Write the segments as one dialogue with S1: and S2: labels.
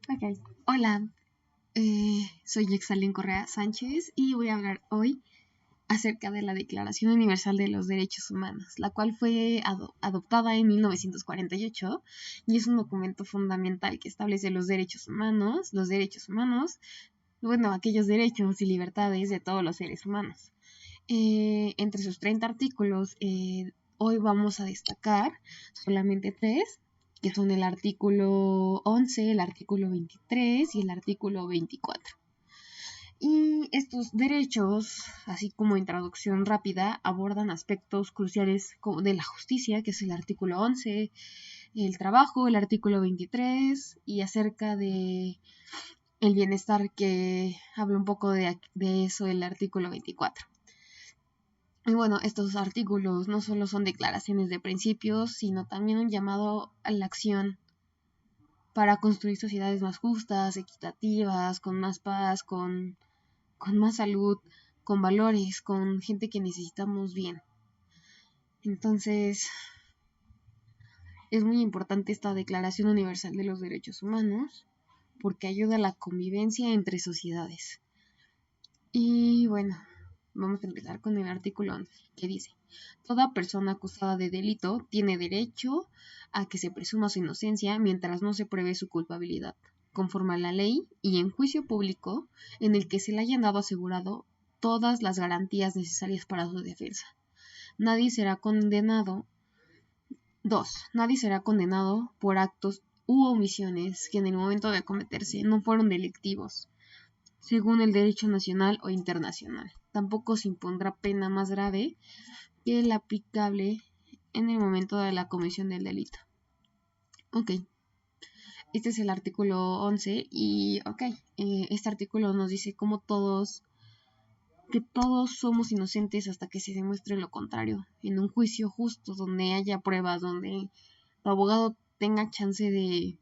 S1: Ok. Hola, soy Yexalén Correa Sánchez y voy a hablar hoy acerca de la Declaración Universal de los Derechos Humanos, la cual fue adoptada en 1948 y es un documento fundamental que establece los derechos humanos, bueno, aquellos derechos y libertades de todos los seres humanos. Entre sus 30 artículos, hoy vamos a destacar solamente tres, que son el artículo 11, el artículo 23 y el artículo 24. Y estos derechos, así como introducción rápida, abordan aspectos cruciales de la justicia, que es el artículo 11, el trabajo, el artículo 23, y acerca de el bienestar, que habla un poco de eso el artículo 24. Y bueno, estos artículos no solo son declaraciones de principios, sino también un llamado a la acción para construir sociedades más justas, equitativas, con más paz, con más salud, con valores, con gente que necesitamos bien. Entonces, es muy importante esta Declaración Universal de los Derechos Humanos porque ayuda a la convivencia entre sociedades. Y bueno, vamos a empezar con el artículo 11, que dice: toda persona acusada de delito tiene derecho a que se presuma su inocencia mientras no se pruebe su culpabilidad, conforme a la ley y en juicio público en el que se le hayan dado asegurado todas las garantías necesarias para su defensa. Nadie será condenado. 2. Nadie será condenado por actos u omisiones que en el momento de cometerse no fueron delictivos, según el derecho nacional o internacional. Tampoco se impondrá pena más grave que la aplicable en el momento de la comisión del delito. Ok, este es el artículo 11 y este artículo nos dice que todos somos inocentes hasta que se demuestre lo contrario, en un juicio justo, donde haya pruebas, donde tu abogado tenga chance de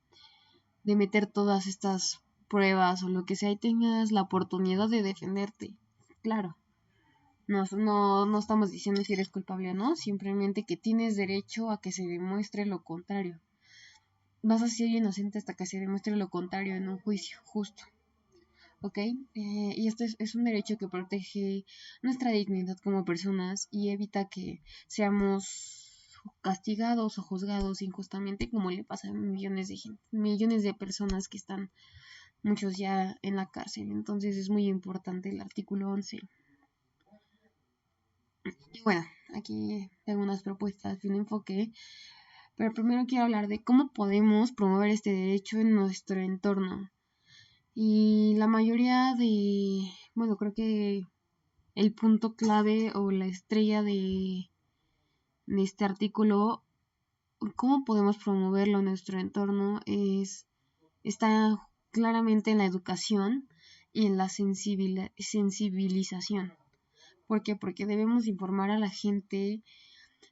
S1: meter todas estas pruebas o lo que sea y tengas la oportunidad de defenderte. Claro, no estamos diciendo si eres culpable o no, simplemente que tienes derecho a que se demuestre lo contrario. Vas a ser inocente hasta que se demuestre lo contrario en un juicio justo. ¿Ok? Y esto es un derecho que protege nuestra dignidad como personas y evita que seamos castigados o juzgados injustamente, como le pasa a millones de personas que están, muchos ya en la cárcel. Entonces es muy importante el artículo 11. Y bueno, aquí tengo unas propuestas y un enfoque, pero primero quiero hablar de cómo podemos promover este derecho en nuestro entorno. Y la mayoría bueno, creo que el punto clave o la estrella de este artículo, cómo podemos promoverlo en nuestro entorno, está claramente en la educación y en la sensibilización. ¿Por qué? Porque debemos informar a la gente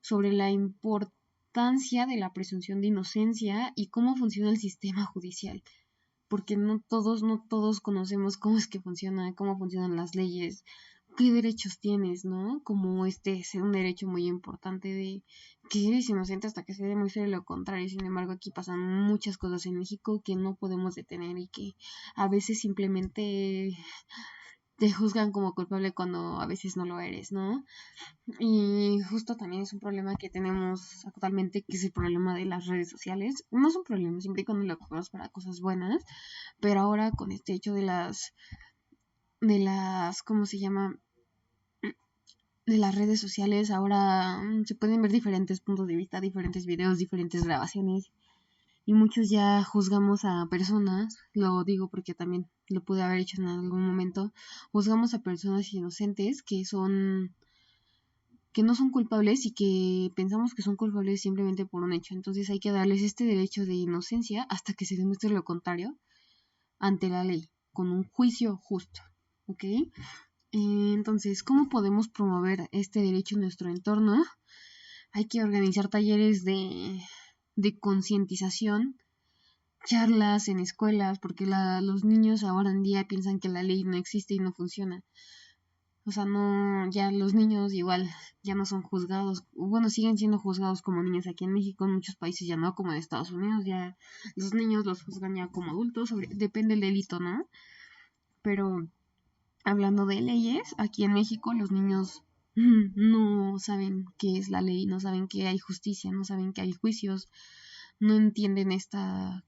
S1: sobre la importancia de la presunción de inocencia y cómo funciona el sistema judicial, porque no todos conocemos cómo es que funciona, cómo funcionan las leyes, qué derechos tienes, ¿no? Como este es un derecho muy importante de que eres inocente hasta que se demuestre lo contrario. Sin embargo, aquí pasan muchas cosas en México que no podemos detener y que a veces simplemente te juzgan como culpable cuando a veces no lo eres, ¿no? Y justo también es un problema que tenemos actualmente, que es el problema de las redes sociales. No es un problema siempre y cuando lo ocupamos para cosas buenas, pero ahora con este hecho de las, ¿cómo se llama? De las redes sociales, ahora se pueden ver diferentes puntos de vista, diferentes videos, diferentes grabaciones, y muchos ya juzgamos a personas, lo digo porque también lo pude haber hecho en algún momento, juzgamos a personas inocentes que no son culpables y que pensamos que son culpables simplemente por un hecho. Entonces hay que darles este derecho de inocencia hasta que se demuestre lo contrario ante la ley, con un juicio justo. ¿Ok? Entonces, ¿cómo podemos promover este derecho en nuestro entorno? Hay que organizar talleres de concientización, charlas en escuelas, porque los niños ahora en día piensan que la ley no existe y no funciona. O sea, no, ya los niños igual ya no son juzgados, bueno, siguen siendo juzgados como niños aquí en México, en muchos países ya no, como en Estados Unidos, ya los niños los juzgan ya como adultos, depende del delito, ¿no? Pero hablando de leyes, aquí en México los niños no saben qué es la ley, no saben que hay justicia, no saben que hay juicios, no entienden esta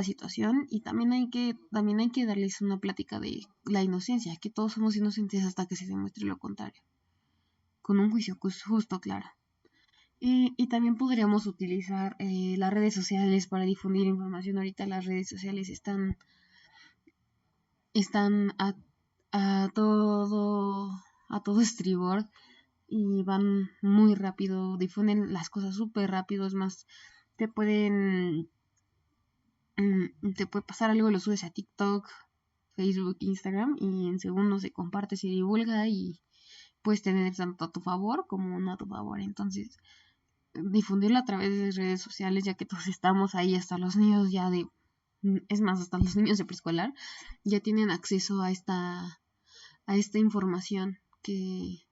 S1: situación y también hay que darles una plática de la inocencia, que todos somos inocentes hasta que se demuestre lo contrario, con un juicio justo, claro. Y también podríamos utilizar las redes sociales para difundir información. Ahorita las redes sociales están a todo a todo estribor y van muy rápido, difunden las cosas súper rápido, es más, te pueden te puede pasar algo, lo subes a TikTok, Facebook, Instagram y en segundos se comparte, se divulga y puedes tener tanto a tu favor como no a tu favor. Entonces, difundirlo a través de redes sociales, ya que todos estamos ahí, hasta los niños ya es más, hasta los niños de preescolar ya tienen acceso a esta información que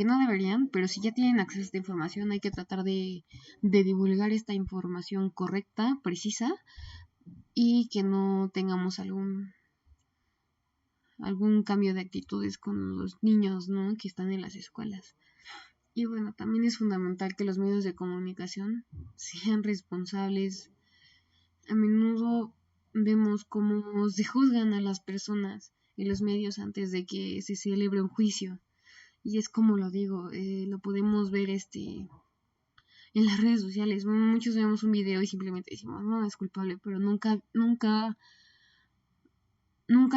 S1: no deberían, pero si ya tienen acceso a esta información hay que tratar de divulgar esta información correcta, precisa y que no tengamos algún cambio de actitudes con los niños, ¿no? Que están en las escuelas. Y bueno, también es fundamental que los medios de comunicación sean responsables. A menudo vemos cómo se juzgan a las personas en los medios antes de que se celebre un juicio. Y es como lo digo, lo podemos ver en las redes sociales. Muchos vemos un video y simplemente decimos, no, es culpable, pero nunca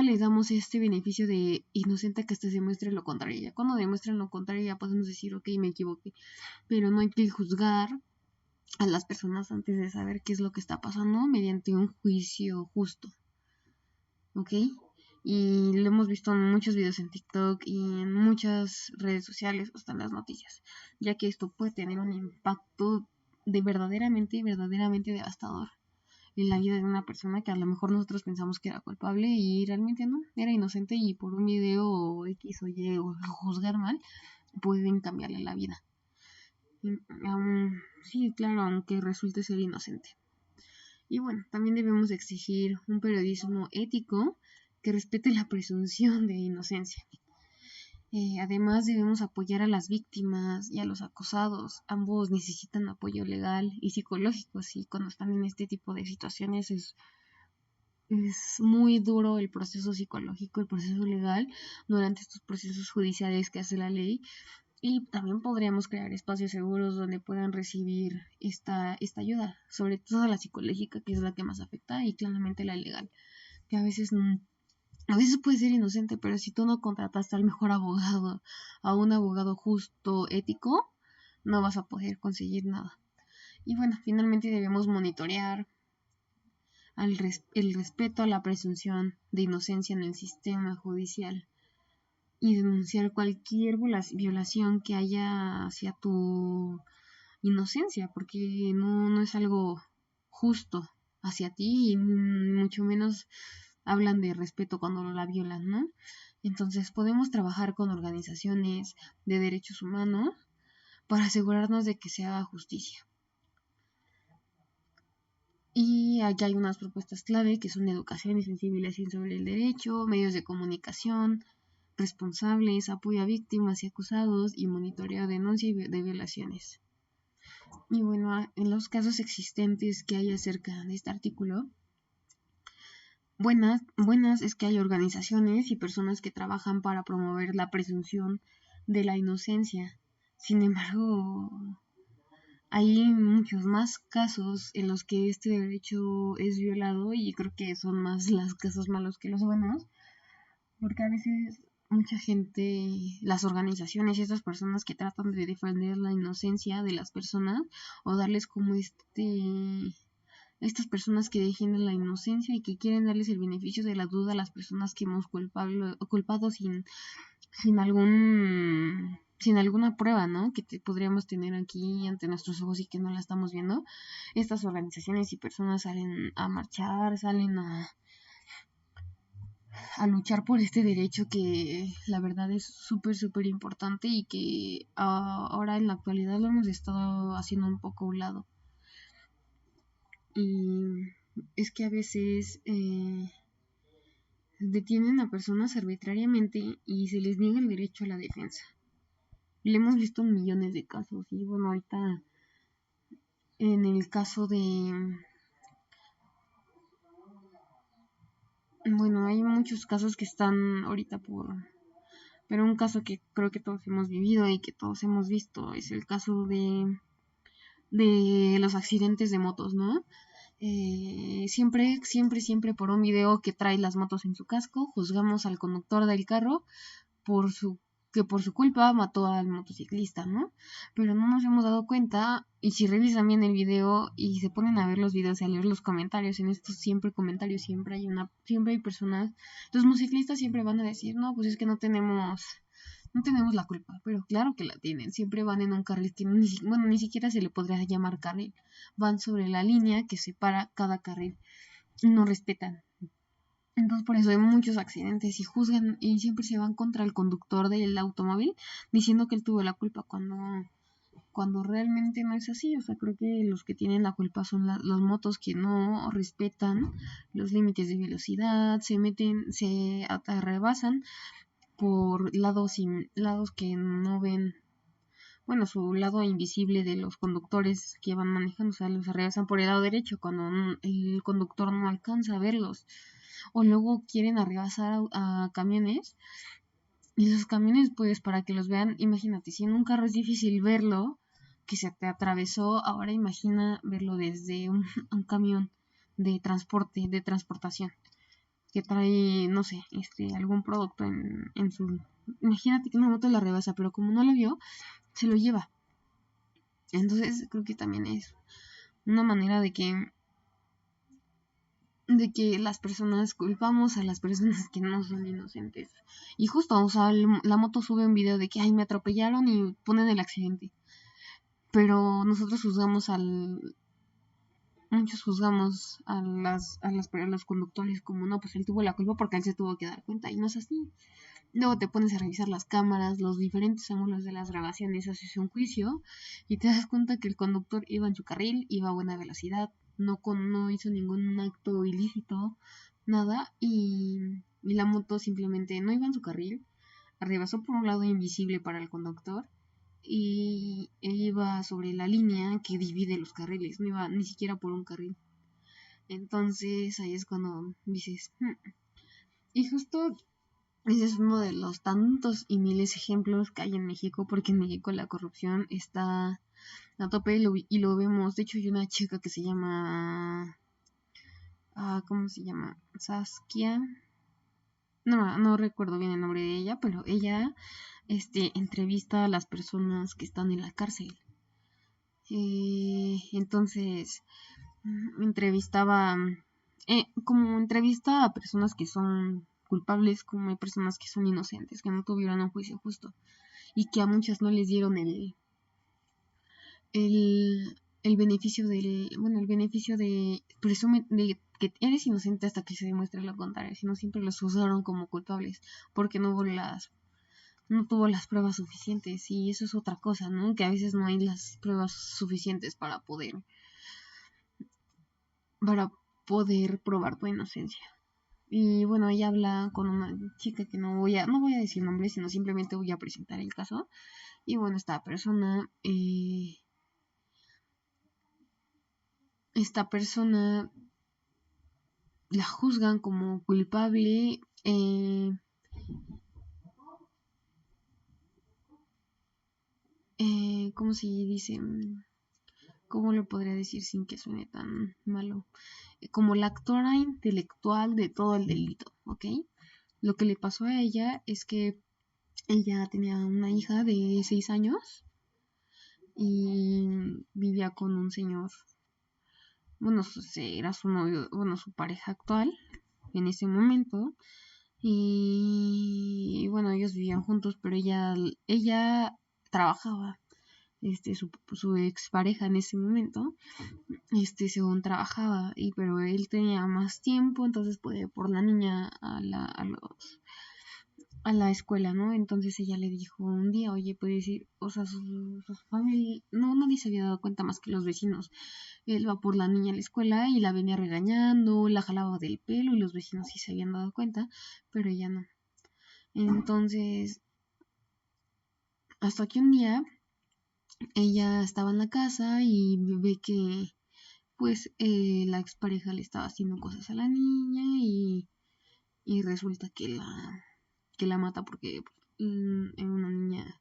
S1: les damos este beneficio de inocente que hasta se demuestre lo contrario. Ya cuando demuestran lo contrario ya podemos decir, ok, me equivoqué, pero no hay que juzgar a las personas antes de saber qué es lo que está pasando mediante un juicio justo, ¿ok? Y lo hemos visto en muchos videos en TikTok y en muchas redes sociales, hasta en las noticias, ya que esto puede tener un impacto de verdaderamente devastador en la vida de una persona que a lo mejor nosotros pensamos que era culpable y realmente no, era inocente y por un video X o Y o juzgar mal pueden cambiarle la vida. Sí, claro, aunque resulte ser inocente. Y bueno, también debemos exigir un periodismo ético que respete la presunción de inocencia. Además, debemos apoyar a las víctimas y a los acosados. Ambos necesitan apoyo legal y psicológico. Y cuando están en este tipo de situaciones es muy duro el proceso psicológico, el proceso legal durante estos procesos judiciales que hace la ley. Y también podríamos crear espacios seguros donde puedan recibir esta ayuda, sobre todo la psicológica, que es la que más afecta, y claramente la legal, que a veces puede ser inocente, pero si tú no contrataste al mejor abogado, a un abogado justo, ético, no vas a poder conseguir nada. Y bueno, finalmente debemos monitorear el respeto a la presunción de inocencia en el sistema judicial y denunciar cualquier violación que haya hacia tu inocencia, porque no es algo justo hacia ti y mucho menos hablan de respeto cuando la violan, ¿no? Entonces podemos trabajar con organizaciones de derechos humanos para asegurarnos de que se haga justicia. Y aquí hay unas propuestas clave que son educación y sensibilización sobre el derecho, medios de comunicación, responsables, apoyo a víctimas y acusados y monitoreo, denuncia de violaciones. Y bueno, en los casos existentes que hay acerca de este artículo, buenas es que hay organizaciones y personas que trabajan para promover la presunción de la inocencia. Sin embargo, hay muchos más casos en los que este derecho es violado y creo que son más los casos malos que los buenos, porque a veces mucha gente, las organizaciones y estas personas que tratan de defender la inocencia de las personas o darles como estas personas que defienden la inocencia y que quieren darles el beneficio de la duda a las personas que hemos culpado sin alguna prueba, ¿no? Que podríamos tener aquí ante nuestros ojos y que no la estamos viendo. Estas organizaciones y personas salen a marchar, a luchar por este derecho que la verdad es súper, súper importante y que ahora en la actualidad lo hemos estado haciendo un poco a un lado. Y es que a veces detienen a personas arbitrariamente y se les niega el derecho a la defensa. Lo hemos visto en millones de casos y bueno, ahorita en el caso de... Bueno, hay muchos casos que están ahorita pero un caso que creo que todos hemos vivido y que todos hemos visto es el caso de los accidentes de motos, ¿no? Siempre, siempre, siempre por un video que trae las motos en su casco, juzgamos al conductor del carro por su que por su culpa mató al motociclista, ¿no? Pero no nos hemos dado cuenta, y si revisan bien el video y se ponen a ver los videos y a leer los comentarios, en estos siempre comentarios siempre hay personas, los motociclistas siempre van a decir, no, pues es que no tenemos la culpa, pero claro que la tienen, siempre van en un carril que ni siquiera se le podría llamar carril, van sobre la línea que separa cada carril, no respetan. Entonces por eso hay muchos accidentes y juzgan y siempre se van contra el conductor del automóvil diciendo que él tuvo la culpa cuando realmente no es así. O sea, creo que los que tienen la culpa son los motos que no respetan los límites de velocidad, se rebasan por lados que no ven, bueno, su lado invisible de los conductores que van manejando, o sea, los rebasan por el lado derecho cuando el conductor no alcanza a verlos. O luego quieren rebasar a camiones y los camiones, pues para que los vean, imagínate, si en un carro es difícil verlo, que se te atravesó, ahora imagina verlo desde un camión de transporte, de transportación, que trae, no sé, algún producto en su... Imagínate que una moto la rebasa, pero como no lo vio, se lo lleva. Entonces creo que también es una manera de que las personas culpamos a las personas que no son inocentes. Y justo, o sea, la moto sube un video de que, ay, me atropellaron y ponen el accidente. Pero nosotros muchos juzgamos a los conductores como, no, pues él tuvo la culpa porque él se tuvo que dar cuenta. Y no es así. Luego te pones a revisar las cámaras, los diferentes ángulos de las grabaciones, haces un juicio y te das cuenta que el conductor iba en su carril, iba a buena velocidad, no hizo ningún acto ilícito, nada, y la moto simplemente no iba en su carril, rebasó por un lado invisible para el conductor y iba sobre la línea que divide los carriles, no iba ni siquiera por un carril. Entonces ahí es cuando dices, y justo ese es uno de los tantos y miles ejemplos que hay en México, porque en México la corrupción está a tope y lo vemos. De hecho, hay una chica que se llama... ¿cómo se llama? Saskia. No recuerdo bien el nombre de ella, pero ella entrevista a las personas que están en la cárcel. Entonces, como entrevista a personas que son culpables, como hay personas que son inocentes, que no tuvieron un juicio justo y que a muchas no les dieron el beneficio el beneficio de que eres inocente hasta que se demuestre lo contrario, sino siempre los juzgaron como culpables porque no tuvo las pruebas suficientes y eso es otra cosa, ¿no? Que a veces no hay las pruebas suficientes para poder probar tu inocencia. Y bueno, ella habla con una chica que no voy a decir nombre, sino simplemente voy a presentar el caso. Y bueno, esta persona la juzgan como culpable. ¿Cómo se dice? ¿Cómo lo podría decir sin que suene tan malo? Como la actora intelectual de todo el delito, ¿ok? Lo que le pasó a ella es que ella tenía una hija de 6 años y vivía con un señor, bueno, era su novio, bueno, su pareja actual en ese momento. Y bueno, ellos vivían juntos, pero ella trabajaba. su expareja en ese momento, según trabajaba, pero él tenía más tiempo, entonces podía ir por la niña a la escuela, ¿no? Entonces ella le dijo un día, oye, puedes ir, o sea, su familia, no, nadie se había dado cuenta más que los vecinos. Él va por la niña a la escuela y la venía regañando, la jalaba del pelo y los vecinos sí se habían dado cuenta, pero ella no. Entonces, hasta que un día ella estaba en la casa y ve que pues la expareja le estaba haciendo cosas a la niña y resulta que la mata porque una niña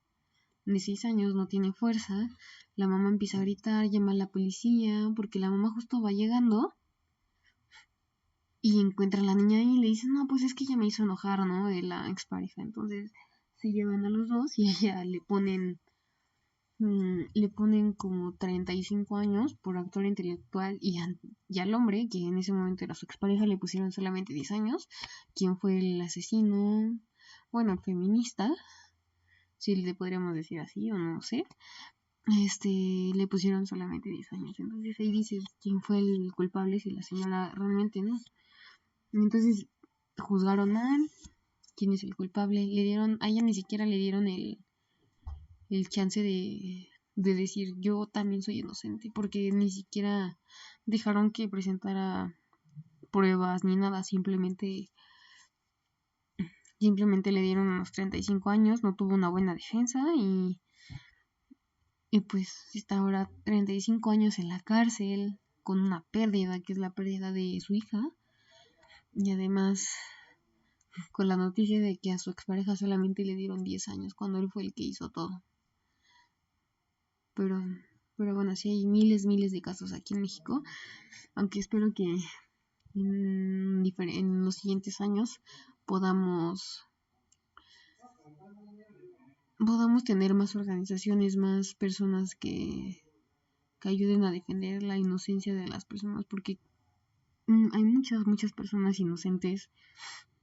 S1: de 6 años no tiene fuerza. La mamá empieza a gritar, llama a la policía porque la mamá justo va llegando y encuentra a la niña y le dice, no, pues es que ella me hizo enojar, ¿no? De la expareja. Entonces se llevan a los dos y a ella le ponen como 35 años por actor intelectual y al hombre, que en ese momento era su expareja, le pusieron solamente 10 años. ¿Quién fue el asesino? Bueno, el feminista, si le podríamos decir así o no sé. Le pusieron solamente 10 años. Entonces ahí dices quién fue el culpable si la señora realmente no. Entonces juzgaron mal quién es el culpable. A ella ni siquiera le dieron el chance de decir yo también soy inocente, porque ni siquiera dejaron que presentara pruebas ni nada, simplemente le dieron unos 35 años, no tuvo una buena defensa y pues está ahora 35 años en la cárcel con una pérdida, que es la pérdida de su hija, y además con la noticia de que a su expareja solamente le dieron 10 años cuando él fue el que hizo todo. Pero, pero bueno, sí hay miles de casos aquí en México, aunque espero que en los siguientes años podamos tener más organizaciones, más personas que ayuden a defender la inocencia de las personas, porque hay muchas personas inocentes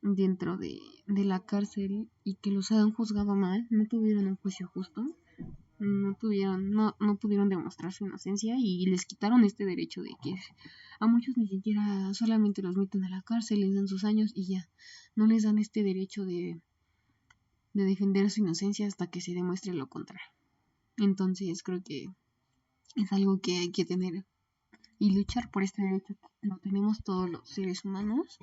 S1: dentro de la cárcel y que los han juzgado mal, no tuvieron un juicio justo, no pudieron demostrar su inocencia y les quitaron este derecho de que a muchos ni siquiera solamente los meten a la cárcel, les dan sus años y ya, no les dan este derecho de defender su inocencia hasta que se demuestre lo contrario. Entonces creo que es algo que hay que tener y luchar por este derecho. Lo tenemos todos los seres humanos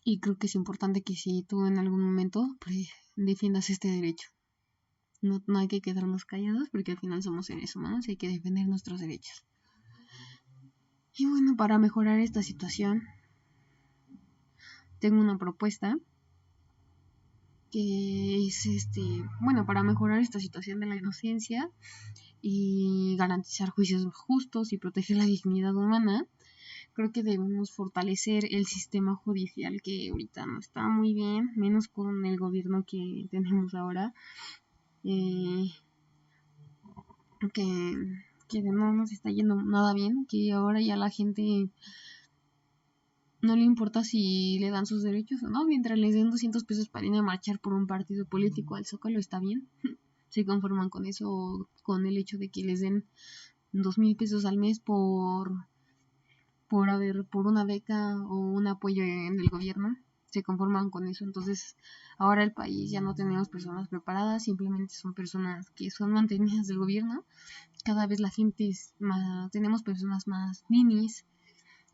S1: y creo que es importante que si tú en algún momento defiendas este derecho. No hay que quedarnos callados porque al final somos seres humanos y hay que defender nuestros derechos. Y bueno, para mejorar esta situación, tengo una propuesta que es para mejorar esta situación de la inocencia y garantizar juicios justos y proteger la dignidad humana, creo que debemos fortalecer el sistema judicial que ahorita no está muy bien, menos con el gobierno que tenemos ahora, que no nos está yendo nada bien, que ahora ya la gente no le importa si le dan sus derechos o no, mientras les den 200 pesos para ir a marchar por un partido político al Zócalo está bien. Se conforman con eso, con el hecho de que les den 2,000 pesos al mes por una beca o un apoyo en el gobierno, se conforman con eso. Entonces ahora el país ya no tenemos personas preparadas, simplemente son personas que son mantenidas del gobierno. Cada vez la gente tenemos personas más ninis,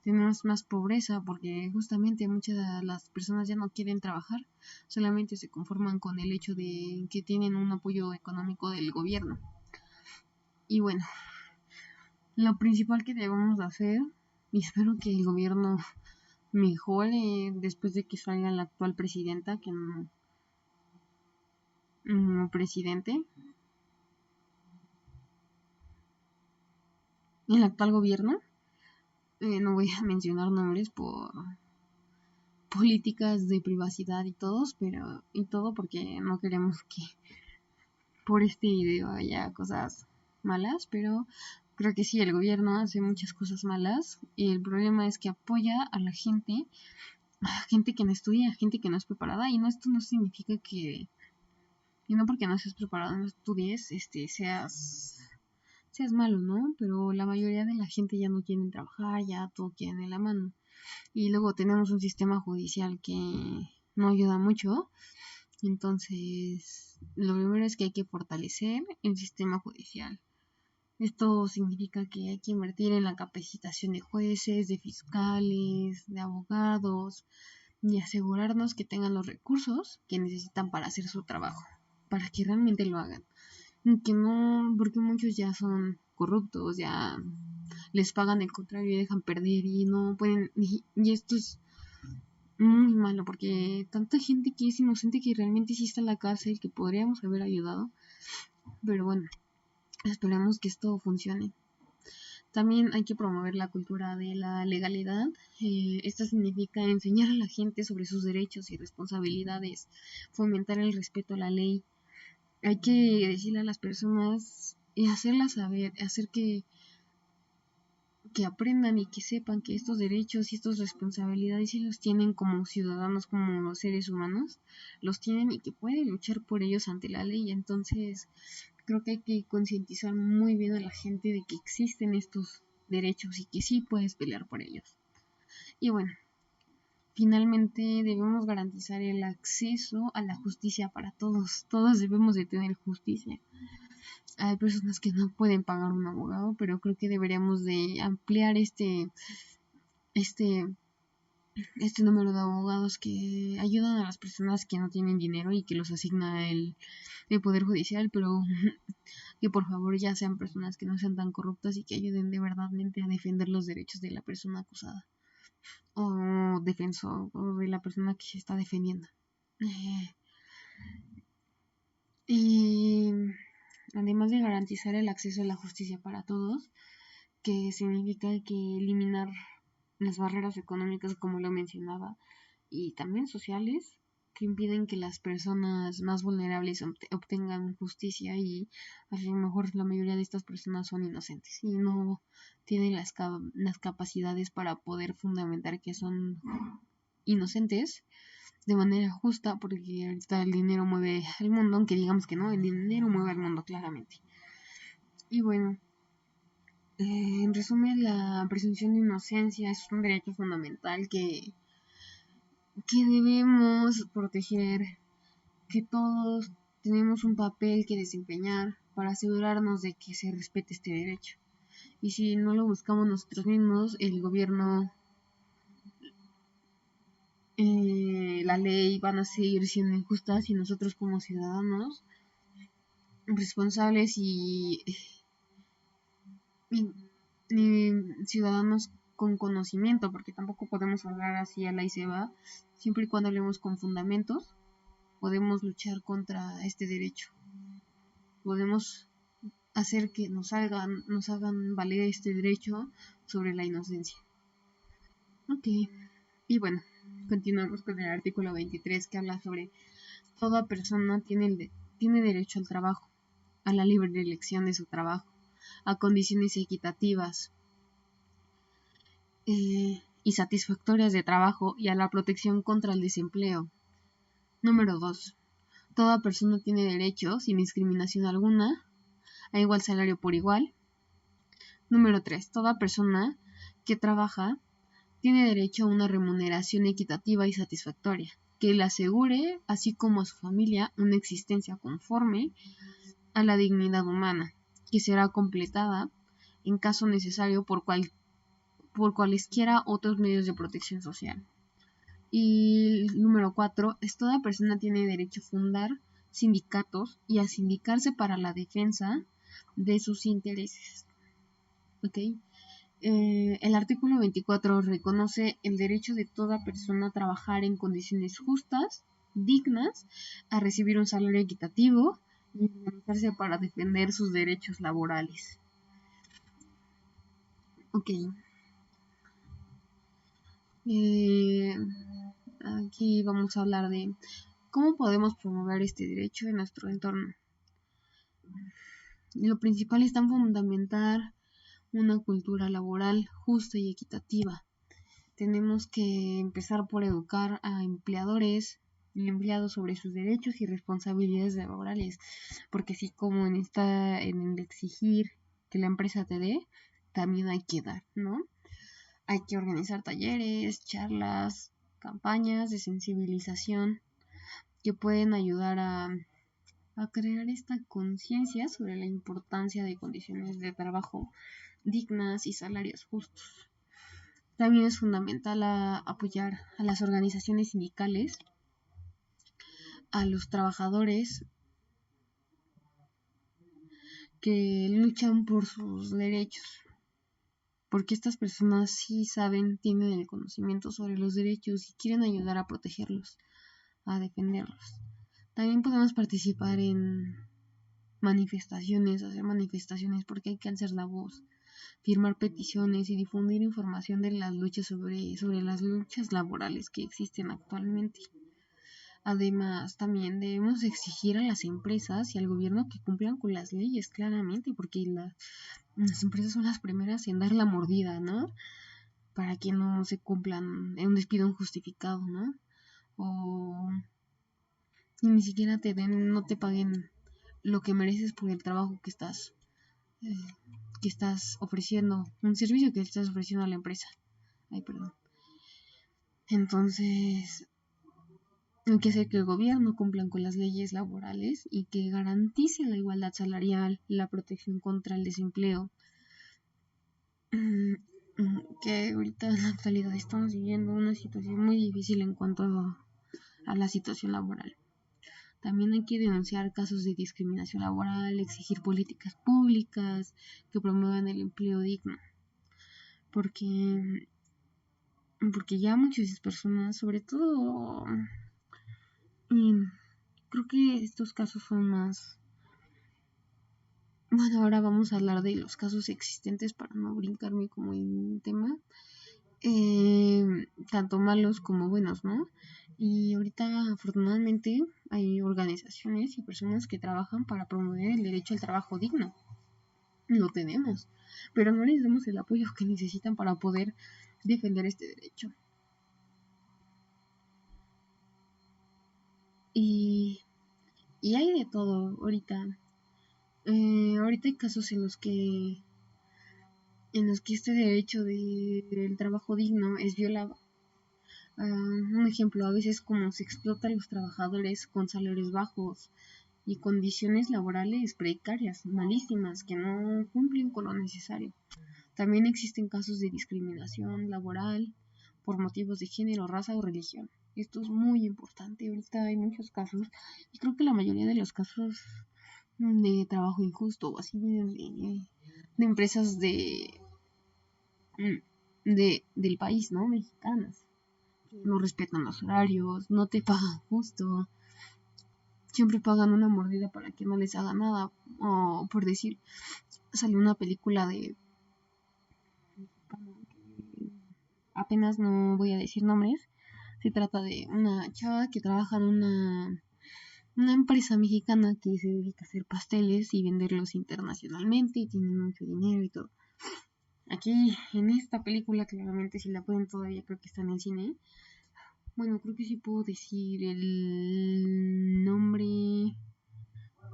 S1: tenemos más pobreza porque justamente muchas de las personas ya no quieren trabajar, solamente se conforman con el hecho de que tienen un apoyo económico del gobierno. Y bueno, lo principal que debemos hacer, y espero que el gobierno mejore después de que salga la actual presidenta, que no presidente, el actual gobierno, no voy a mencionar nombres por políticas de privacidad y todo porque no queremos que por este video haya cosas malas, pero creo que sí, el gobierno hace muchas cosas malas y el problema es que apoya a la gente que no estudia, a gente que no es preparada, y esto no significa que Y no porque no seas preparado, no estudies, seas malo, ¿no? Pero la mayoría de la gente ya no quiere trabajar, ya todo quieren en la mano. Y luego tenemos un sistema judicial que no ayuda mucho. Entonces, lo primero es que hay que fortalecer el sistema judicial. Esto significa que hay que invertir en la capacitación de jueces, de fiscales, de abogados y asegurarnos que tengan los recursos que necesitan para hacer su trabajo, para que realmente lo hagan. Que no, porque muchos ya son corruptos, ya les pagan el contrario y dejan perder y no pueden, y esto es muy malo porque tanta gente que es inocente que realmente sí está en la cárcel, que podríamos haber ayudado, pero bueno, esperemos que esto funcione. También hay que promover la cultura de la legalidad. Esto significa enseñar a la gente sobre sus derechos y responsabilidades, fomentar el respeto a la ley. Hay que decirle a las personas y hacerlas saber, hacer que aprendan y que sepan que estos derechos y estas responsabilidades sí los tienen como ciudadanos, como los seres humanos, los tienen y que pueden luchar por ellos ante la ley. Entonces, creo que hay que concientizar muy bien a la gente de que existen estos derechos y que sí puedes pelear por ellos. Y bueno, finalmente debemos garantizar el acceso a la justicia para todos. Todos debemos de tener justicia. Hay personas que no pueden pagar un abogado, pero creo que deberíamos de ampliar este número de abogados que ayudan a las personas que no tienen dinero y que los asigna el Poder Judicial, pero que por favor ya sean personas que no sean tan corruptas y que ayuden de verdadmente a defender los derechos de la persona acusada o defensor o de la persona que se está defendiendo. Y además de garantizar el acceso a la justicia para todos, que significa que eliminar las barreras económicas, como lo mencionaba, y también sociales, que impiden que las personas más vulnerables obtengan justicia, y a lo mejor la mayoría de estas personas son inocentes y no tienen las capacidades para poder fundamentar que son inocentes de manera justa, porque ahorita el dinero mueve al mundo, aunque digamos que no, el dinero mueve al mundo claramente. Y bueno, en resumen, la presunción de inocencia es un derecho fundamental que debemos proteger, que todos tenemos un papel que desempeñar para asegurarnos de que se respete este derecho. Y si no lo buscamos nosotros mismos, el gobierno, la ley van a seguir siendo injustas, y nosotros como ciudadanos responsables y ciudadanos con conocimiento, porque tampoco podemos hablar así a la y se va, siempre y cuando hablemos con fundamentos, podemos luchar contra este derecho. Podemos hacer que nos hagan valer este derecho sobre la inocencia. Ok, y bueno, continuamos con el artículo 23, que habla sobre toda persona tiene derecho al trabajo, a la libre elección de su trabajo, a condiciones equitativas y satisfactorias de trabajo, y a la protección contra el desempleo. Número 2. Toda persona tiene derecho, sin discriminación alguna, a igual salario por igual. Número 3. Toda persona que trabaja tiene derecho a una remuneración equitativa y satisfactoria, que le asegure, así como a su familia, una existencia conforme a la dignidad humana, que será completada, en caso necesario, por cualesquiera otros medios de protección social. Y número 4 es toda persona tiene derecho a fundar sindicatos y a sindicarse para la defensa de sus intereses. ¿Okay? El artículo 24 reconoce el derecho de toda persona a trabajar en condiciones justas, dignas, a recibir un salario equitativo y organizarse para defender sus derechos laborales. Ok. Aquí vamos a hablar de cómo podemos promover este derecho en nuestro entorno. Lo principal es fundamentar una cultura laboral justa y equitativa. Tenemos que empezar por educar a empleadores, el empleado sobre sus derechos y responsabilidades laborales, porque así como en el exigir que la empresa te dé, también hay que dar, ¿no? Hay que organizar talleres, charlas, campañas de sensibilización que pueden ayudar a crear esta conciencia sobre la importancia de condiciones de trabajo dignas y salarios justos. También es fundamental apoyar a las organizaciones sindicales, a los trabajadores que luchan por sus derechos, porque estas personas sí saben, tienen el conocimiento sobre los derechos y quieren ayudar a protegerlos, a defenderlos. También podemos participar en manifestaciones, hacer manifestaciones porque hay que alzar la voz, firmar peticiones y difundir información de las luchas sobre las luchas laborales que existen actualmente. Además, también debemos exigir a las empresas y al gobierno que cumplan con las leyes claramente, porque las empresas son las primeras en dar la mordida, ¿no? Para que no se cumplan un despido injustificado, ¿no? O ni siquiera no te paguen lo que mereces por el trabajo eh, que estás ofreciendo, un servicio que estás ofreciendo a la empresa. Ay, perdón. Entonces, hay que hacer que el gobierno cumpla con las leyes laborales y que garantice la igualdad salarial, la protección contra el desempleo, que ahorita en la actualidad estamos viviendo una situación muy difícil en cuanto a la situación laboral. También hay que denunciar casos de discriminación laboral, exigir políticas públicas que promuevan el empleo digno, porque ya muchas personas, sobre todo, creo que estos casos son más. Bueno, ahora vamos a hablar de los casos existentes para no brincarme como en tema, tanto malos como buenos, ¿no? Y ahorita afortunadamente hay organizaciones y personas que trabajan para promover el derecho al trabajo digno. Lo tenemos, pero no les damos el apoyo que necesitan para poder defender este derecho. Y hay de todo ahorita. Ahorita hay casos en los que este derecho del trabajo digno es violado. Un ejemplo, a veces como se explota a los trabajadores con salarios bajos y condiciones laborales precarias, malísimas, que no cumplen con lo necesario. También existen casos de discriminación laboral por motivos de género, raza o religión. Esto es muy importante. Ahorita hay muchos casos y creo que la mayoría de los casos de trabajo injusto o así vienen de empresas del país, ¿no? Mexicanas. No respetan los horarios, no te pagan justo, siempre pagan una mordida para que no les haga nada. O por decir, salió una película de apenas no voy a decir nombres. Se trata de una chava que trabaja en una empresa mexicana que se dedica a hacer pasteles y venderlos internacionalmente y tiene mucho dinero y todo. Aquí en esta película, claramente si la pueden todavía, creo que está en el cine. Bueno, creo que sí puedo decir el nombre.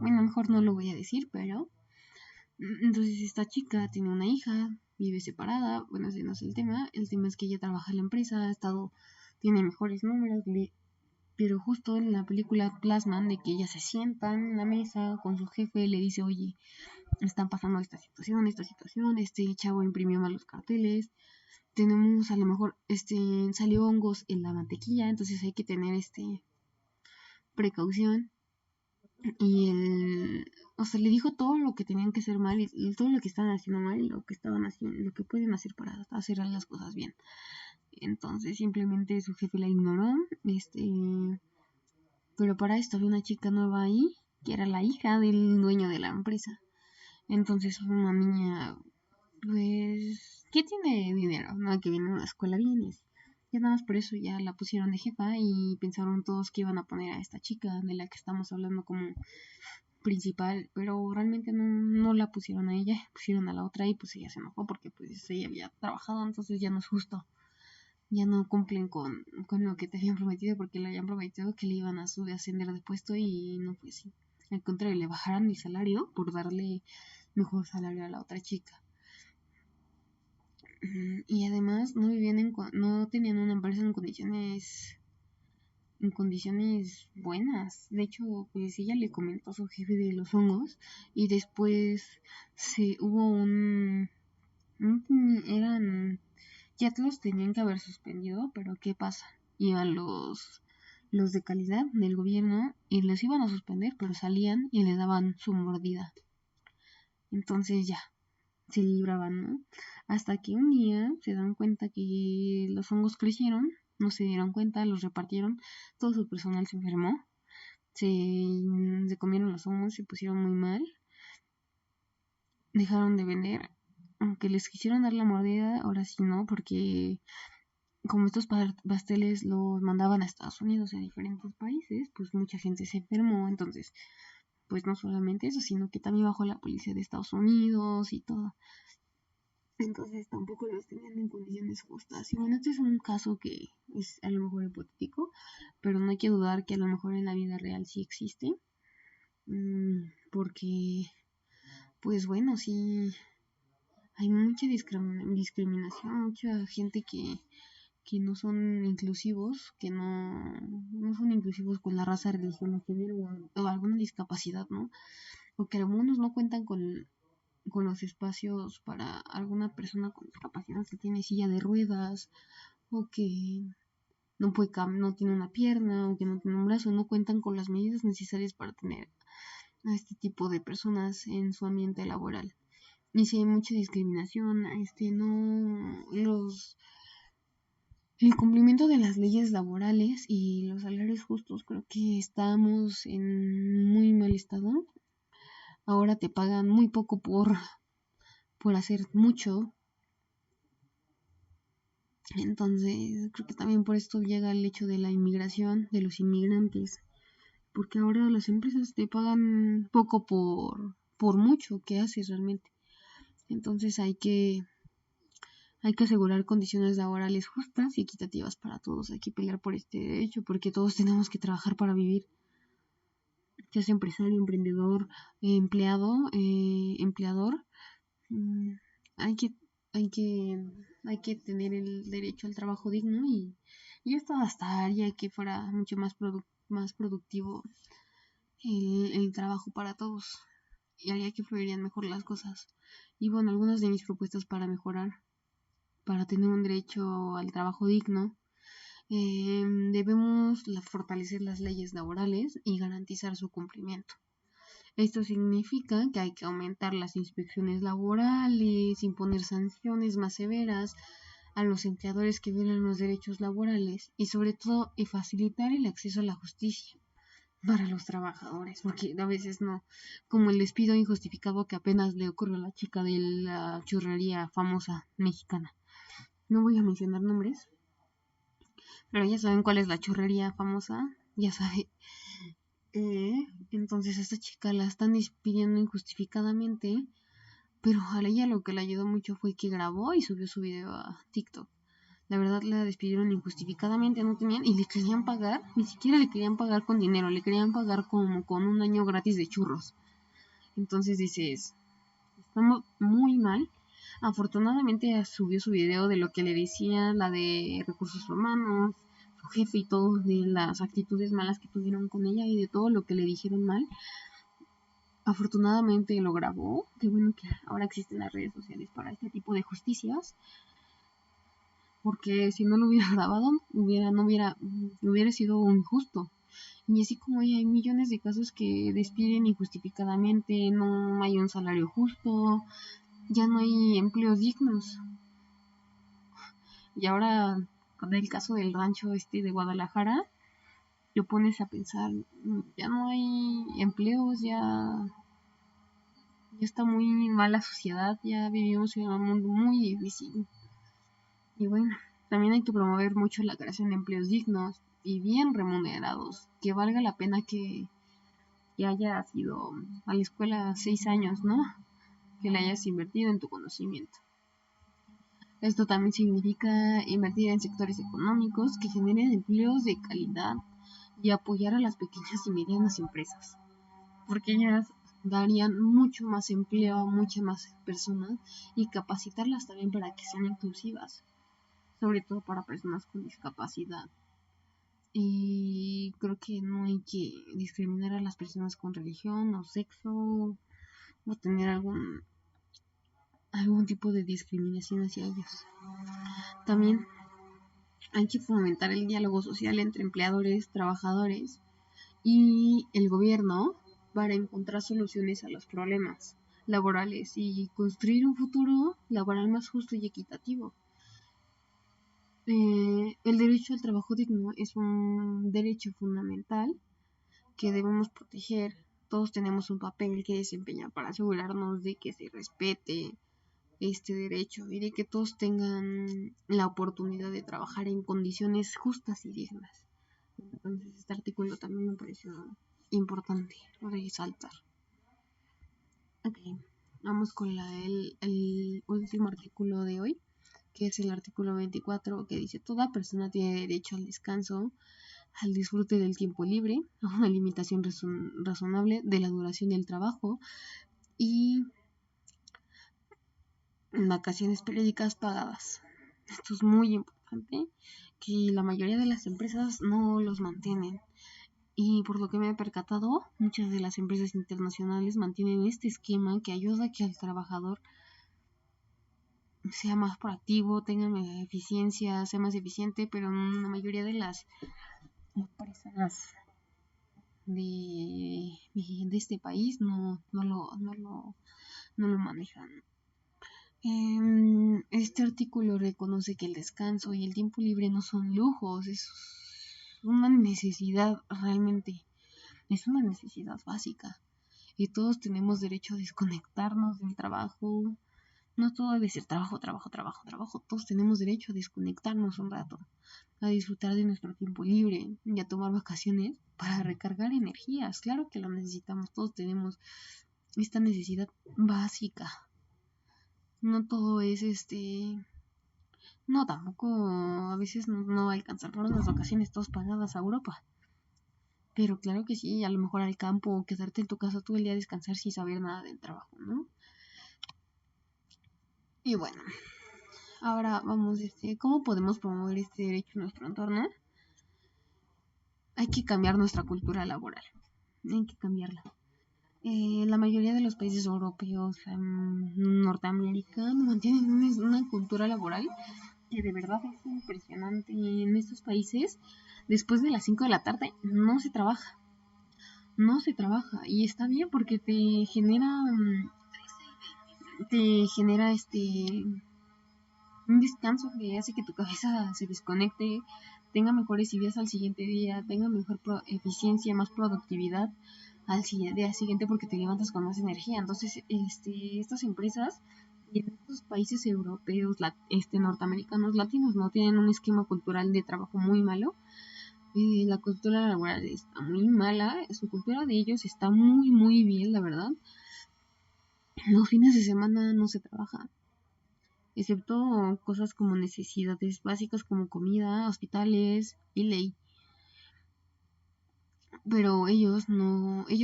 S1: Bueno, mejor no lo voy a decir, pero entonces esta chica tiene una hija, vive separada, bueno, ese no es el tema. El tema es que ella trabaja en la empresa, tiene mejores números, pero justo en la película plasman de que ella se sienta en la mesa con su jefe, le dice, oye, están pasando esta situación, este chavo imprimió mal los carteles, tenemos a lo mejor, salió hongos en la mantequilla, entonces hay que tener, precaución. Y o sea, le dijo todo lo que tenían que hacer mal y todo lo que estaban haciendo mal y lo que estaban haciendo, lo que pueden hacer para hacer las cosas bien. Entonces simplemente su jefe la ignoró, pero para esto había una chica nueva ahí, que era la hija del dueño de la empresa. Entonces una niña, pues, que tiene dinero, ¿no? Que viene a una escuela bien y así. Y nada más por eso ya la pusieron de jefa y pensaron todos que iban a poner a esta chica de la que estamos hablando como principal, pero realmente no la pusieron a ella, pusieron a la otra y pues ella se enojó porque pues ella había trabajado, entonces ya no es justo. ya no cumplen con lo que te habían prometido, porque le habían prometido que le iban a ascender de puesto y no fue así. Al contrario, le bajaron el salario por darle mejor salario a la otra chica. Y además no vivían no tenían una empresa en condiciones buenas. De hecho, pues ella le comentó a su jefe de los hongos y después hubo eran, ya los tenían que haber suspendido, pero ¿qué pasa? Iban los de calidad del gobierno y les iban a suspender, pero salían y le daban su mordida. Entonces ya, se libraban, ¿no? Hasta que un día se dan cuenta que los hongos crecieron, no se dieron cuenta, los repartieron, todo su personal se enfermó, se comieron los hongos, se pusieron muy mal, dejaron de vender, aunque les quisieron dar la mordida, ahora sí no, porque como estos pasteles los mandaban a Estados Unidos y a diferentes países, pues mucha gente se enfermó, entonces, pues no solamente eso, sino que también bajó la policía de Estados Unidos y todo. Entonces tampoco los tenían en condiciones justas. Y bueno, este es un caso que es a lo mejor hipotético, pero no hay que dudar que a lo mejor en la vida real sí existe. Porque, pues bueno, sí, hay mucha discriminación, mucha gente que no son inclusivos, que no son inclusivos con la raza, religión o género o alguna discapacidad, ¿no? O que algunos no cuentan con los espacios para alguna persona con discapacidad que tiene silla de ruedas o que no tiene una pierna o que no tiene un brazo, no cuentan con las medidas necesarias para tener a este tipo de personas en su ambiente laboral. Y si hay mucha discriminación, el cumplimiento de las leyes laborales y los salarios justos, creo que estamos en muy mal estado. Ahora te pagan muy poco por hacer mucho. Entonces, creo que también por esto llega el hecho de la inmigración, de los inmigrantes, porque ahora las empresas te pagan poco por mucho que haces realmente. Entonces hay que asegurar condiciones laborales justas y equitativas para todos. Hay que pelear por este derecho, porque todos tenemos que trabajar para vivir. Ya sea empresario, emprendedor, empleador, mm, hay que, hay que, hay que tener el derecho al trabajo digno y esto hasta haría que fuera mucho más productivo el trabajo para todos y haría que fluirían mejor las cosas. Y bueno, algunas de mis propuestas para mejorar, para tener un derecho al trabajo digno, debemos fortalecer las leyes laborales y garantizar su cumplimiento. Esto significa que hay que aumentar las inspecciones laborales, imponer sanciones más severas a los empleadores que violan los derechos laborales y sobre todo facilitar el acceso a la justicia para los trabajadores, porque a veces no, como el despido injustificado que apenas le ocurrió a la chica de la churrería famosa mexicana. No voy a mencionar nombres, pero ya saben cuál es la churrería famosa, ya sabe. Entonces a esta chica la están despidiendo injustificadamente, pero a ella lo que le ayudó mucho fue que grabó y subió su video a TikTok. La verdad la despidieron injustificadamente, no tenían, y le querían pagar, ni siquiera le querían pagar con dinero, le querían pagar como con un año gratis de churros. Entonces dices, estamos muy mal. Afortunadamente subió su video de lo que le decía la de recursos humanos, su jefe y todo, de las actitudes malas que tuvieron con ella y de todo lo que le dijeron mal. Afortunadamente lo grabó. Qué bueno que ahora existen las redes sociales para este tipo de justicias. Porque si no lo hubiera grabado, hubiera sido injusto. Y así como hay millones de casos que despiden injustificadamente, no hay un salario justo, ya no hay empleos dignos. Y ahora, con el caso del rancho de Guadalajara, te pones a pensar, ya no hay empleos, ya está muy mal la sociedad, ya vivimos en un mundo muy difícil. Y bueno, también hay que promover mucho la creación de empleos dignos y bien remunerados, que valga la pena que hayas ido a la escuela 6 años, ¿no? Que le hayas invertido en tu conocimiento. Esto también significa invertir en sectores económicos que generen empleos de calidad y apoyar a las pequeñas y medianas empresas, porque ellas darían mucho más empleo a muchas más personas y capacitarlas también para que sean inclusivas, sobre todo para personas con discapacidad. Y creo que no hay que discriminar a las personas con religión o sexo o tener algún tipo de discriminación hacia ellos. También hay que fomentar el diálogo social entre empleadores, trabajadores y el gobierno para encontrar soluciones a los problemas laborales y construir un futuro laboral más justo y equitativo. El derecho al trabajo digno es un derecho fundamental que debemos proteger. Todos tenemos un papel que desempeñar para asegurarnos de que se respete este derecho y de que todos tengan la oportunidad de trabajar en condiciones justas y dignas. Entonces este artículo también me pareció importante resaltar. Ok, vamos con el último artículo de hoy, que es el artículo 24, que dice: toda persona tiene derecho al descanso, al disfrute del tiempo libre, a una limitación razonable de la duración del trabajo y vacaciones periódicas pagadas. Esto es muy importante, que la mayoría de las empresas no los mantienen. Y por lo que me he percatado, muchas de las empresas internacionales mantienen este esquema que ayuda a que el trabajador sea más proactivo, tenga más eficiencia, sea más eficiente, pero la mayoría de las empresas de este país no lo manejan. Este artículo reconoce que el descanso y el tiempo libre no son lujos, es una necesidad realmente, es una necesidad básica. Y todos tenemos derecho a desconectarnos del trabajo. No todo debe ser trabajo, trabajo, trabajo, trabajo. Todos tenemos derecho a desconectarnos un rato, a disfrutar de nuestro tiempo libre y a tomar vacaciones para recargar energías. Claro que lo necesitamos, todos tenemos esta necesidad básica. No todo es no, tampoco a veces no va a alcanzar por unas vacaciones todas pagadas a Europa. Pero claro que sí, a lo mejor al campo o quedarte en tu casa todo el día a descansar sin saber nada del trabajo, ¿no? Y bueno, ahora vamos, ¿cómo podemos promover este derecho en nuestro entorno? Hay que cambiar nuestra cultura laboral. Hay que cambiarla. La mayoría de los países europeos, Norteamérica, mantienen una cultura laboral que de verdad es impresionante. En estos países, después de las 5 de la tarde, no se trabaja. No se trabaja. Y está bien porque te genera un descanso que hace que tu cabeza se desconecte, tenga mejores ideas al siguiente día, tenga mejor eficiencia, más productividad al día siguiente porque te levantas con más energía. Entonces, estas empresas y en estos países europeos, norteamericanos, latinos, no tienen un esquema cultural de trabajo muy malo. La cultura laboral está muy mala, su cultura de ellos está muy, muy bien, la verdad. Los fines de semana no se trabaja, excepto cosas como necesidades básicas como comida, hospitales y ley. Pero ellos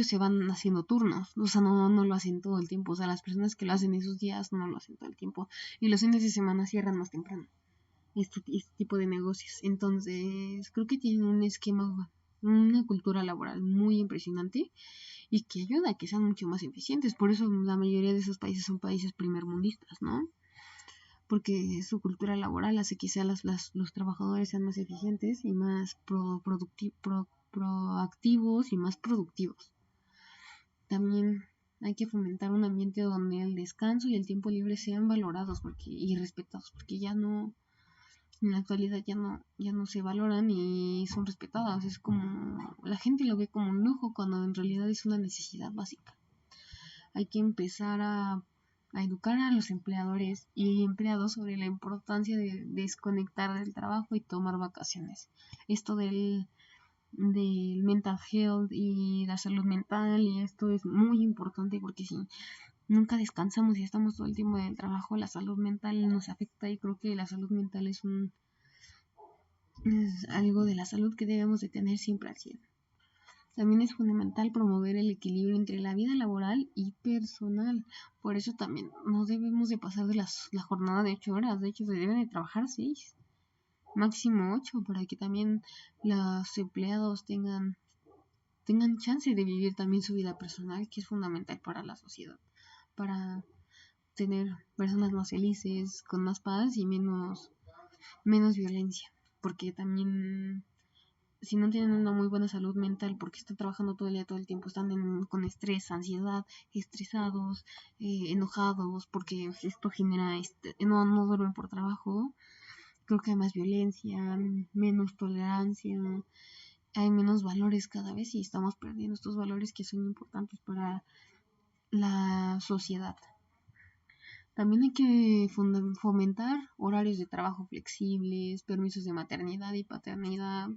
S1: se van haciendo turnos, o sea, no lo hacen todo el tiempo, o sea, las personas que lo hacen esos días no lo hacen todo el tiempo y los fines de semana cierran más temprano, este tipo de negocios. Entonces, creo que tienen un esquema, una cultura laboral muy impresionante y que ayuda a que sean mucho más eficientes. Por eso la mayoría de esos países son países primermundistas, ¿no? Porque su cultura laboral hace que los trabajadores sean más eficientes y más proactivos y más productivos. También hay que fomentar un ambiente donde el descanso y el tiempo libre sean valorados y respetados, porque en la actualidad ya no se valoran y son respetadas. Es como, la gente lo ve como un lujo cuando en realidad es una necesidad básica. Hay que empezar a educar a los empleadores y empleados sobre la importancia de desconectar del trabajo y tomar vacaciones. Esto del mental health y la salud mental, y esto es muy importante porque sí, nunca descansamos y estamos todo el tiempo en el trabajo, la salud mental nos afecta y creo que la salud mental es algo de la salud que debemos de tener siempre al 100. También es fundamental promover el equilibrio entre la vida laboral y personal. Por eso también no debemos de pasar de la jornada de 8 horas. De hecho, se deben de trabajar 6, máximo 8, para que también los empleados tengan chance de vivir también su vida personal, que es fundamental para la sociedad, para tener personas más felices, con más paz y menos violencia. Porque también si no tienen una muy buena salud mental porque están trabajando todo el día, todo el tiempo, están con estrés, ansiedad, estresados, enojados, porque esto genera, no duermen por trabajo, creo que hay más violencia, menos tolerancia, hay menos valores cada vez y estamos perdiendo estos valores que son importantes para la sociedad. También hay que fomentar horarios de trabajo flexibles, permisos de maternidad y paternidad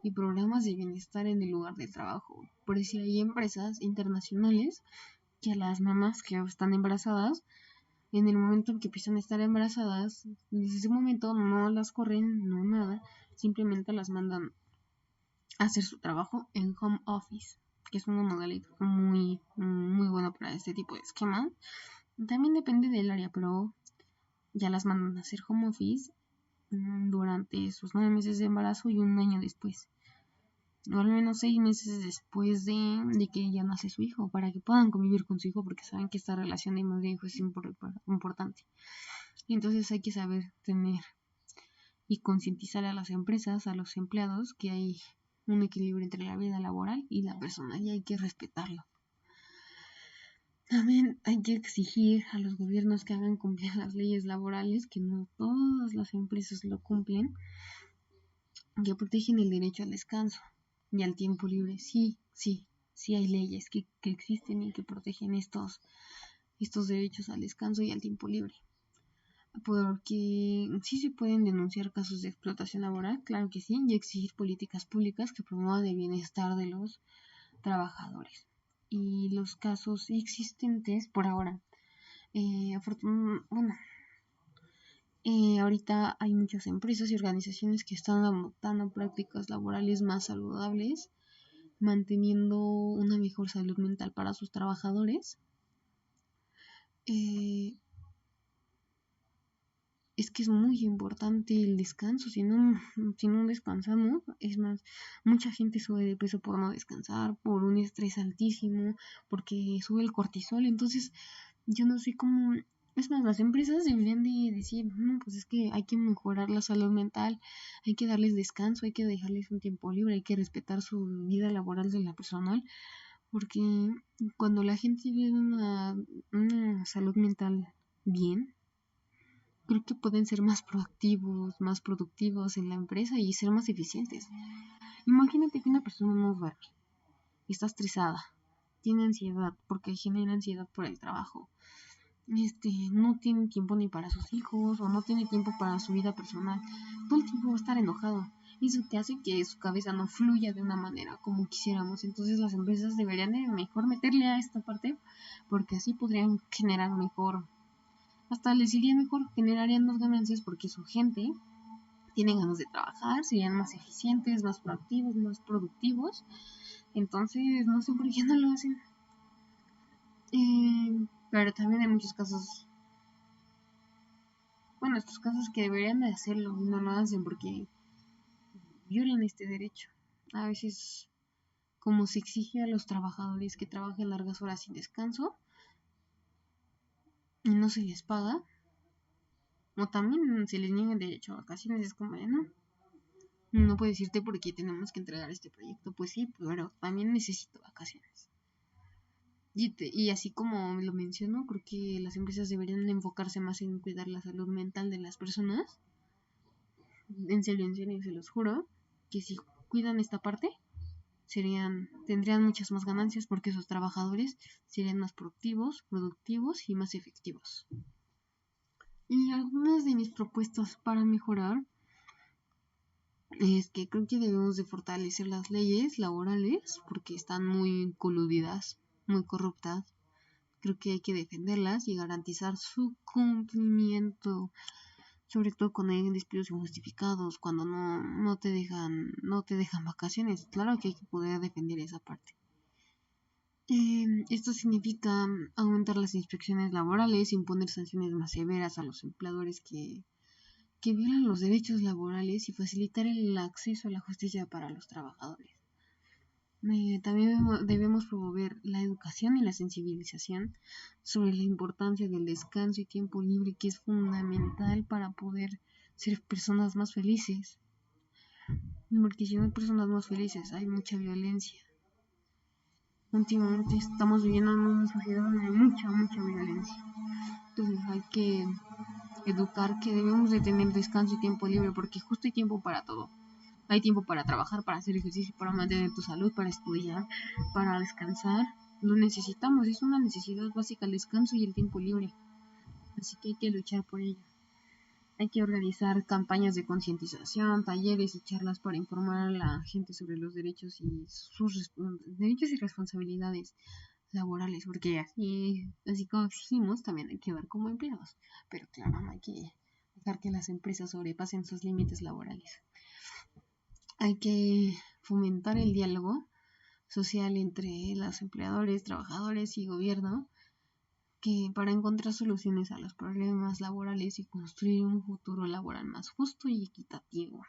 S1: y programas de bienestar en el lugar del trabajo. Por eso hay empresas internacionales que a las mamás que están embarazadas, en el momento en que empiezan a estar embarazadas, desde ese momento no las corren, no nada, simplemente las mandan a hacer su trabajo en home office, que es una modalidad muy buena para este tipo de esquema. También depende del área, pero ya las mandan a hacer home office durante sus 9 meses de embarazo y un año después. O al menos 6 meses después de que ya nace su hijo, para que puedan convivir con su hijo, porque saben que esta relación de madre e hijo es importante. Entonces hay que saber tener y concientizar a las empresas, a los empleados, que hay un equilibrio entre la vida laboral y la personal y hay que respetarlo. También hay que exigir a los gobiernos que hagan cumplir las leyes laborales, que no todas las empresas lo cumplen, que protegen el derecho al descanso y al tiempo libre. Sí hay leyes que existen y que protegen estos derechos al descanso y al tiempo libre. Porque sí se pueden denunciar casos de explotación laboral, claro que sí, y exigir políticas públicas que promuevan el bienestar de los trabajadores. Y los casos existentes por ahora, ahorita hay muchas empresas y organizaciones que están adoptando prácticas laborales más saludables, manteniendo una mejor salud mental para sus trabajadores. Es que es muy importante el descanso. Si no descansamos, es más, mucha gente sube de peso por no descansar, por un estrés altísimo, porque sube el cortisol. Entonces, yo no sé cómo. Es más, las empresas deberían de decir, no, pues es que hay que mejorar la salud mental, hay que darles descanso, hay que dejarles un tiempo libre, hay que respetar su vida laboral de la personal, porque cuando la gente tiene una salud mental bien, creo que pueden ser más proactivos, más productivos en la empresa y ser más eficientes. Imagínate que una persona no duerme, está estresada, tiene ansiedad porque genera ansiedad por el trabajo. No tiene tiempo ni para sus hijos o no tiene tiempo para su vida personal. Todo el tiempo va a estar enojado. Eso que hace que su cabeza no fluya de una manera como quisiéramos. Entonces las empresas deberían de mejor meterle a esta parte porque así podrían generar mejor, hasta les iría mejor, generarían más ganancias porque su gente tiene ganas de trabajar, serían más eficientes, más proactivos, más productivos. Entonces, no sé por qué no lo hacen. Pero también hay muchos casos, bueno, estos casos que deberían de hacerlo y no lo hacen porque violan este derecho. A veces, como se exige a los trabajadores que trabajen largas horas sin descanso y no se les paga, o también se les niega el derecho a vacaciones, es como de no puedes irte porque tenemos que entregar este proyecto. Pues sí, pero también necesito vacaciones. Y así como lo menciono, creo que las empresas deberían enfocarse más en cuidar la salud mental de las personas. En serio, se los juro, que si cuidan esta parte, tendrían muchas más ganancias porque sus trabajadores serían más productivos y más efectivos. Y algunas de mis propuestas para mejorar es que creo que debemos de fortalecer las leyes laborales porque están muy coludidas, muy corruptas. Creo que hay que defenderlas y garantizar su cumplimiento, sobre todo cuando hay despidos injustificados, cuando no te dejan vacaciones. Claro que hay que poder defender esa parte. Esto significa aumentar las inspecciones laborales, imponer sanciones más severas a los empleadores que violan los derechos laborales y facilitar el acceso a la justicia para los trabajadores. También debemos promover la educación y la sensibilización sobre la importancia del descanso y tiempo libre, que es fundamental para poder ser personas más felices. Porque si no hay personas más felices, hay mucha violencia. Últimamente estamos viviendo en una sociedad donde hay mucha violencia. Entonces hay que educar que debemos de tener descanso y tiempo libre, porque justo hay tiempo para todo. Hay tiempo para trabajar, para hacer ejercicio, para mantener tu salud, para estudiar, para descansar. Lo necesitamos, es una necesidad básica el descanso y el tiempo libre. Así que hay que luchar por ello. Hay que organizar campañas de concientización, talleres y charlas para informar a la gente sobre los derechos y sus derechos y responsabilidades laborales, porque así como exigimos, también hay que ver como empleados. Pero claro, no hay que dejar que las empresas sobrepasen sus límites laborales. Hay que fomentar el diálogo social entre los empleadores, trabajadores y gobierno, que para encontrar soluciones a los problemas laborales y construir un futuro laboral más justo y equitativo,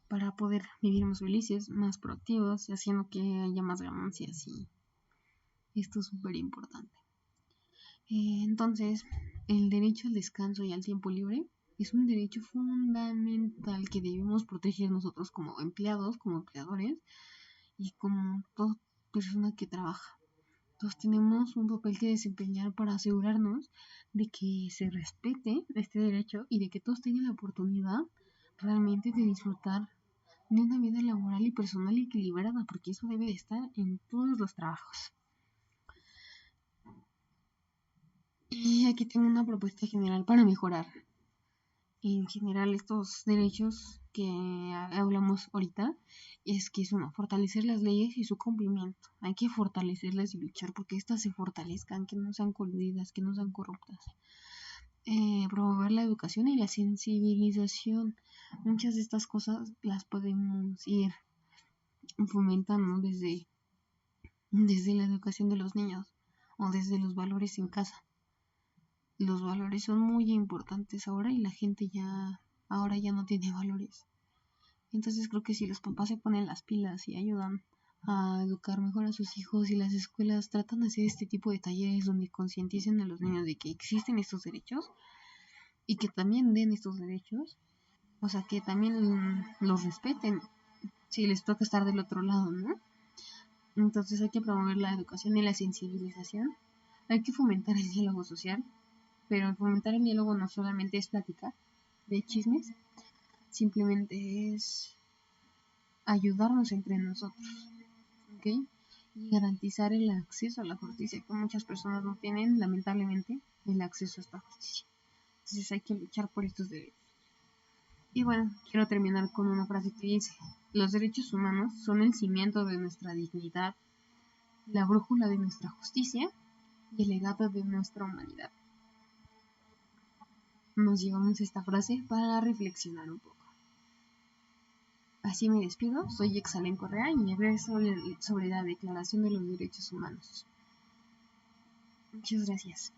S1: para poder vivir más felices, más proactivos, haciendo que haya más ganancias, y esto es súper importante. Entonces, el derecho al descanso y al tiempo libre es un derecho fundamental que debemos proteger nosotros como empleados, como empleadores y como toda persona que trabaja. Todos tenemos un papel que desempeñar para asegurarnos de que se respete este derecho y de que todos tengan la oportunidad realmente de disfrutar de una vida laboral y personal equilibrada, porque eso debe de estar en todos los trabajos. Y aquí tengo una propuesta general para mejorar en general estos derechos que hablamos ahorita. Es que es uno, fortalecer las leyes y su cumplimiento. Hay que fortalecerlas y luchar porque éstas se fortalezcan, que no sean coludidas, que no sean corruptas. Promover la educación y la sensibilización. Muchas de estas cosas las podemos ir fomentando desde la educación de los niños o desde los valores en casa. Los valores son muy importantes ahora y la gente ahora ya no tiene valores. Entonces creo que si los papás se ponen las pilas y ayudan a educar mejor a sus hijos y las escuelas tratan de hacer este tipo de talleres donde concienticen a los niños de que existen estos derechos y que también den estos derechos, o sea, que también los respeten si les toca estar del otro lado, ¿no? Entonces hay que promover la educación y la sensibilización, hay que fomentar el diálogo social, pero fomentar el diálogo no solamente es platicar de chismes, simplemente es ayudarnos entre nosotros, ¿ok? Y garantizar el acceso a la justicia, que muchas personas no tienen, lamentablemente, el acceso a esta justicia. Entonces hay que luchar por estos derechos. Y bueno, quiero terminar con una frase que dice: los derechos humanos son el cimiento de nuestra dignidad, la brújula de nuestra justicia y el legado de nuestra humanidad. Nos llevamos esta frase para reflexionar un poco. Así me despido, soy Exalen Correa y hablaré sobre la Declaración de los Derechos Humanos. Muchas gracias.